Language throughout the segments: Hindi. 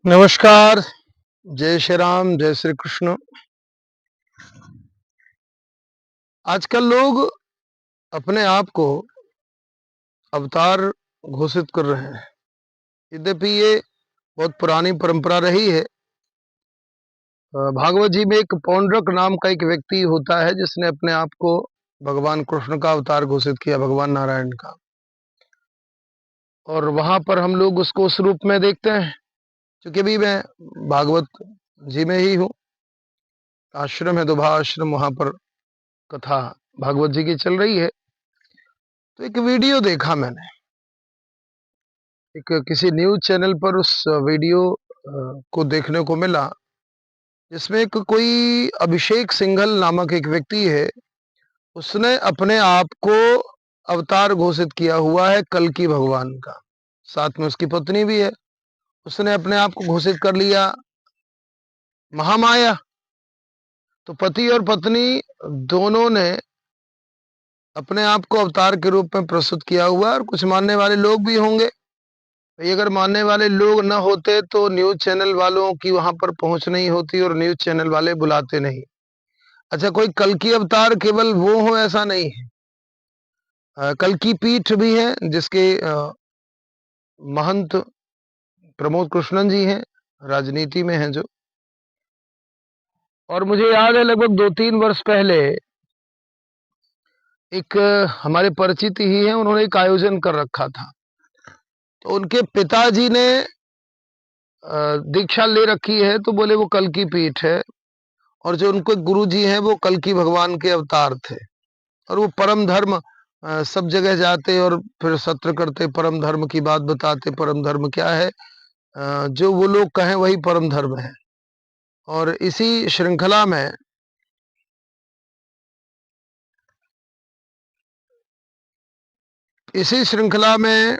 नमस्कार, जय श्री राम, जय श्री कृष्ण। आजकल लोग अपने आप को अवतार घोषित कर रहे हैं। यद्यपि ये बहुत पुरानी परंपरा रही है। भागवत जी में एक पौंड्रक नाम का एक व्यक्ति होता है जिसने अपने आप को भगवान कृष्ण का अवतार घोषित किया, भगवान नारायण का। और वहां पर हम लोग उसको उस रूप में देखते हैं। क्योंकि अभी मैं भागवत जी में ही हूँ, आश्रम है दुभा आश्रम, वहां पर कथा भागवत जी की चल रही है। तो एक वीडियो देखा मैंने, एक किसी न्यूज़ चैनल पर उस वीडियो को देखने को मिला, जिसमें एक कोई अभिषेक सिंघल नामक एक व्यक्ति है। उसने अपने आप को अवतार घोषित किया हुआ है कल्कि भगवान का। साथ में उसकी पत्नी भी है। उसने अपने आप को घोषित कर लिया महामाया। तो पति और पत्नी दोनों ने अपने आप को अवतार के रूप में प्रस्तुत किया हुआ है। और कुछ मानने वाले लोग भी होंगे। ये अगर मानने वाले लोग न होते तो न्यूज़ चैनल वालों की वहां पर पहुंच नहीं होती और न्यूज़ चैनल वाले बुलाते नहीं। अच्छा, कोई कल्कि अवतार केवल वो हो ऐसा नहीं है। कल्कि पीठ भी है जिसके महंत प्रमोद कृष्णन जी हैं, राजनीति में हैं जो। और मुझे याद है लगभग 2-3 वर्ष पहले एक हमारे परिचित ही है, उन्होंने एक आयोजन कर रखा था। तो उनके पिताजी ने दीक्षा ले रखी है, तो बोले वो कल्कि पीठ है। और जो उनके गुरुजी हैं वो कल्कि भगवान के अवतार थे। और वो परम धर्म सब जगह जाते और फिर सत्र करते, परम धर्म की बात बताते। परम धर्म क्या है? जो वो लोग कहें वही परम धर्म है। और इसी श्रृंखला में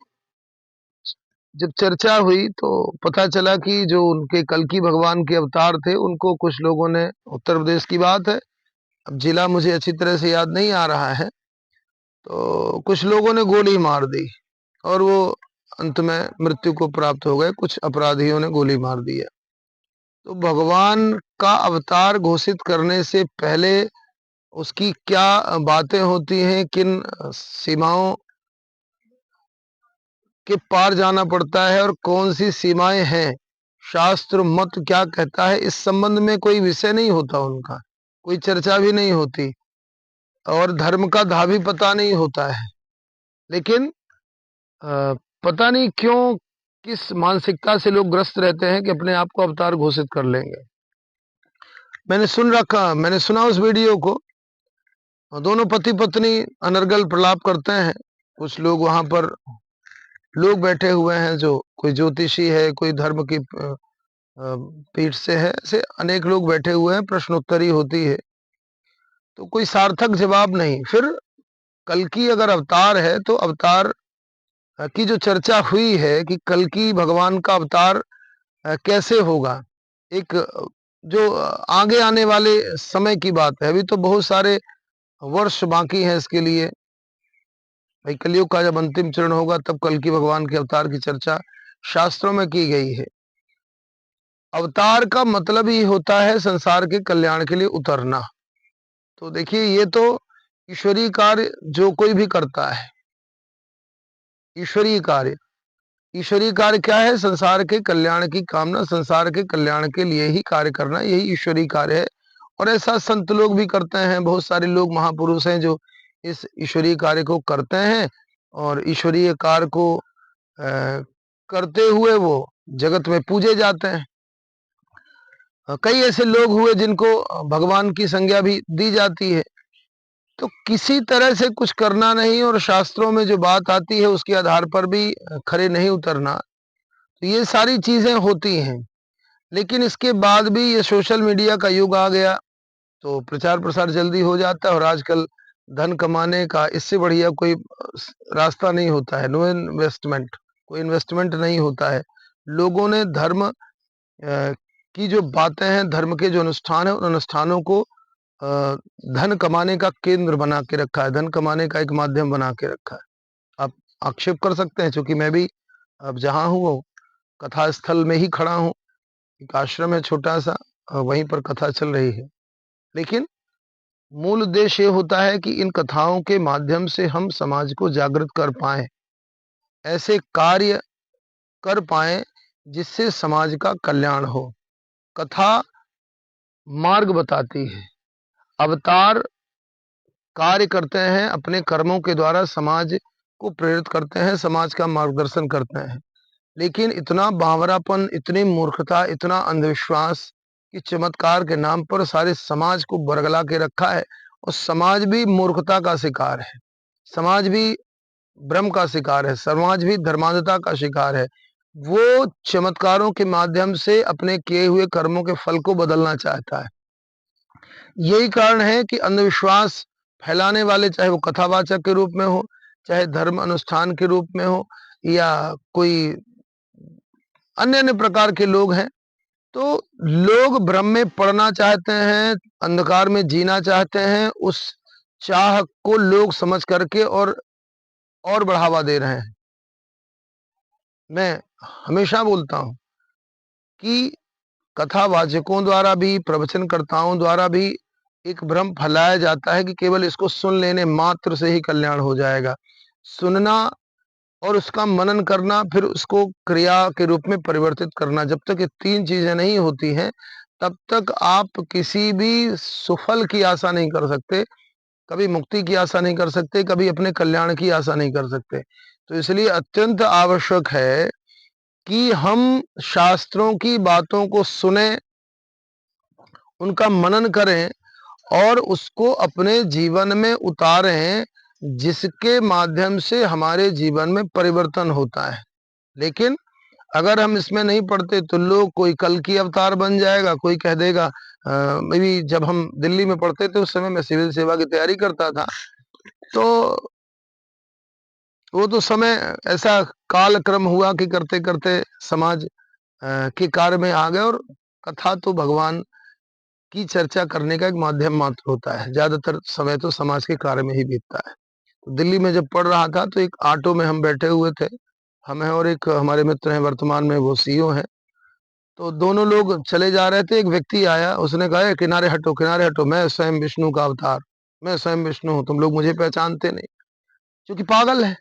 जब चर्चा हुई तो पता चला कि जो उनके कल्कि भगवान के अवतार थे, उनको कुछ लोगों ने, उत्तर प्रदेश की बात है, अब जिला मुझे अच्छी तरह से याद नहीं आ रहा है, तो कुछ लोगों ने गोली मार दी और वो अंत में मृत्यु को प्राप्त हो गए। कुछ अपराधियों ने गोली मार दी है। तो भगवान का अवतार घोषित करने से पहले उसकी क्या बातें होती हैं, किन सीमाओं के पार जाना पड़ता है और कौन सी सीमाएं हैं, शास्त्र मत क्या कहता है, इस संबंध में कोई विषय नहीं होता उनका, कोई चर्चा भी नहीं होती और धर्म का धा भी पता नहीं होता है। लेकिन पता नहीं क्यों, किस मानसिकता से लोग ग्रस्त रहते हैं कि अपने आप को अवतार घोषित कर लेंगे। मैंने सुना उस वीडियो को। दोनों पति पत्नी अनर्गल प्रलाप करते हैं। कुछ लोग वहां पर लोग बैठे हुए हैं, जो कोई ज्योतिषी है, कोई धर्म की पीठ से है, ऐसे अनेक लोग बैठे हुए हैं। प्रश्नोत्तरी होती है तो कोई सार्थक जवाब नहीं। फिर कल्कि अगर अवतार है तो अवतार की जो चर्चा हुई है कि कल्कि भगवान का अवतार कैसे होगा, एक जो आगे आने वाले समय की बात है। अभी तो बहुत सारे वर्ष बाकी हैं इसके लिए। भाई कलयुग का जब अंतिम चरण होगा तब कल्कि भगवान के अवतार की चर्चा शास्त्रों में की गई है। अवतार का मतलब ही होता है संसार के कल्याण के लिए उतरना। तो देखिए, ये तो ईश्वरीय कार्य जो कोई भी करता है, ईश्वरीय कार्य। ईश्वरीय कार्य क्या है? संसार के कल्याण की कामना, संसार के कल्याण के लिए ही कार्य करना, यही ईश्वरीय कार्य है। और ऐसा संत लोग भी करते हैं। बहुत सारे लोग महापुरुष हैं जो इस ईश्वरीय कार्य को करते हैं और ईश्वरीय कार्य को करते हुए वो जगत में पूजे जाते हैं। कई ऐसे लोग हुए जिनको भगवान की संज्ञा भी दी जाती है। तो किसी तरह से कुछ करना नहीं और शास्त्रों में जो बात आती है उसके आधार पर भी खरे नहीं उतरना। तो ये सारी चीजें होती हैं। लेकिन इसके बाद भी ये सोशल मीडिया का युग आ गया तो प्रचार प्रसार जल्दी हो जाता है। और आजकल धन कमाने का इससे बढ़िया कोई रास्ता नहीं होता है। नो इन्वेस्टमेंट, कोई इन्वेस्टमेंट नहीं होता है। लोगों ने धर्म की जो बातें हैं, धर्म के जो अनुष्ठान है, उन अनुष्ठानों को धन कमाने का केंद्र बना के रखा है, धन कमाने का एक माध्यम बना के रखा है। आप आक्षेप कर सकते हैं, क्योंकि मैं भी अब जहाँ हूँ वो कथा स्थल में ही खड़ा हूँ। एक आश्रम है छोटा-सा, वहीं पर कथा चल रही है। लेकिन मूल उद्देश्य ये होता है कि इन कथाओं के माध्यम से हम समाज को जागृत कर पाएँ, ऐसे कार्य कर पाएँ जिससे समाज का कल्याण हो। कथा मार्ग बताती है, अवतार कार्य करते हैं, अपने कर्मों के द्वारा समाज को प्रेरित करते हैं, समाज का मार्गदर्शन करते हैं। लेकिन इतना बावरापन, इतनी मूर्खता, इतना अंधविश्वास कि चमत्कार के नाम पर सारे समाज को बरगला के रखा है और समाज भी मूर्खता का शिकार है। समाज भी भ्रम का शिकार है, समाज भी धर्मांधता का शिकार है। वो चमत्कारों के माध्यम से अपने किए हुए कर्मों के फल को बदलना चाहता है। यही कारण है कि अंधविश्वास फैलाने वाले, चाहे वो कथावाचक के रूप में हो, चाहे धर्म अनुष्ठान के रूप में हो, या कोई अन्य-अन्य प्रकार के लोग हैं, तो लोग भ्रम में पड़ना चाहते हैं, अंधकार में जीना चाहते हैं, उस चाह को लोग समझ करके और बढ़ावा दे रहे हैं। मैं हमेशा बोलता हूँ कि कथावाचकों द्वारा भी, प्रवचनकर्ताओं द्वारा भी एक भ्रम फैलाया जाता है कि केवल इसको सुन लेने मात्र से ही कल्याण हो जाएगा। सुनना और उसका मनन करना, फिर उसको क्रिया के रूप में परिवर्तित करना, जब तक ये 3 चीज़ें नहीं होती हैं, तब तक आप किसी भी सुफल की आशा नहीं कर सकते, कभी मुक्ति की आशा नहीं कर सकते, कभी अपने कल्याण की आशा नहीं कर सकते। तो इसलिए अत्यंत आवश्यक है कि हम शास्त्रों की बातों को सुनें, उनका मनन करें और उसको अपने जीवन में उतारें, जिसके माध्यम से हमारे जीवन में परिवर्तन होता है। लेकिन अगर हम इसमें नहीं पढ़ते तो लोग, कोई कल की अवतार बन जाएगा, कोई कह देगा। मेरी जब हम दिल्ली में पढ़ते थे उस समय मैं सिविल सेवा की तैयारी करता था, तो वो तो समय ऐसा कालक्रम हुआ कि करते-करते समाज के कार्य में आ गए, और कथा तो भगवान की चर्चा करने का एक माध्यम मात्र होता है। ज़्यादातर समय तो समाज के कार्य में ही बीतता है। तो दिल्ली में जब पढ़ रहा था तो एक ऑटो में हम बैठे हुए थे। हम हैं और एक हमारे मित्र हैं, वर्तमान में वो सीईओ हैं। तो दोनों लोग चले जा रहे थे, एक व्यक्ति आया, उसने कहा, "ए किनारे हटो, मैं स्वयं विष्णु का अवतार, मैं स्वयं विष्णु हूँ, तुम लोग मुझे पहचानते नहीं।" क्योंकि पागल है।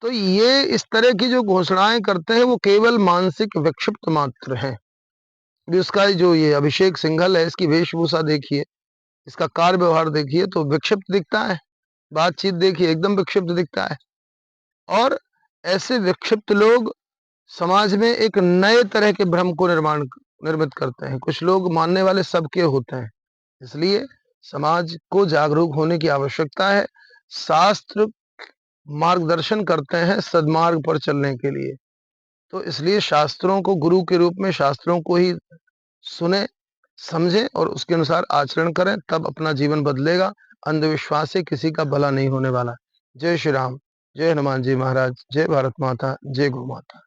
तो ये इस तरह की जो घोषणाएँ करते हैं वो केवल मानसिक विक्षिप्त मात्र हैं। अभी उसका जो ये अभिषेक सिंघल है, इसकी वेशभूषा देखिए, इसका कार्य व्यवहार देखिए तो विक्षिप्त दिखता है। बातचीत देखिए, एकदम विक्षिप्त दिखता है। और ऐसे विक्षिप्त लोग समाज में एक नए तरह के भ्रम को निर्मित करते हैं। कुछ लोग मानने वाले सबके होते हैं। इसलिए समाज को जागरूक होने की आवश्यकता है। शास्त्र मार्गदर्शन करते हैं सद्मार्ग पर चलने के लिए। तो इसलिए शास्त्रों को गुरु के रूप में, शास्त्रों को ही सुनें, समझें और उसके अनुसार आचरण करें, तब अपना जीवन बदलेगा। अंधविश्वास से किसी का भला नहीं होने वाला। जय श्री राम, जय हनुमान जी महाराज, जय भारत माता, जय गौ माता।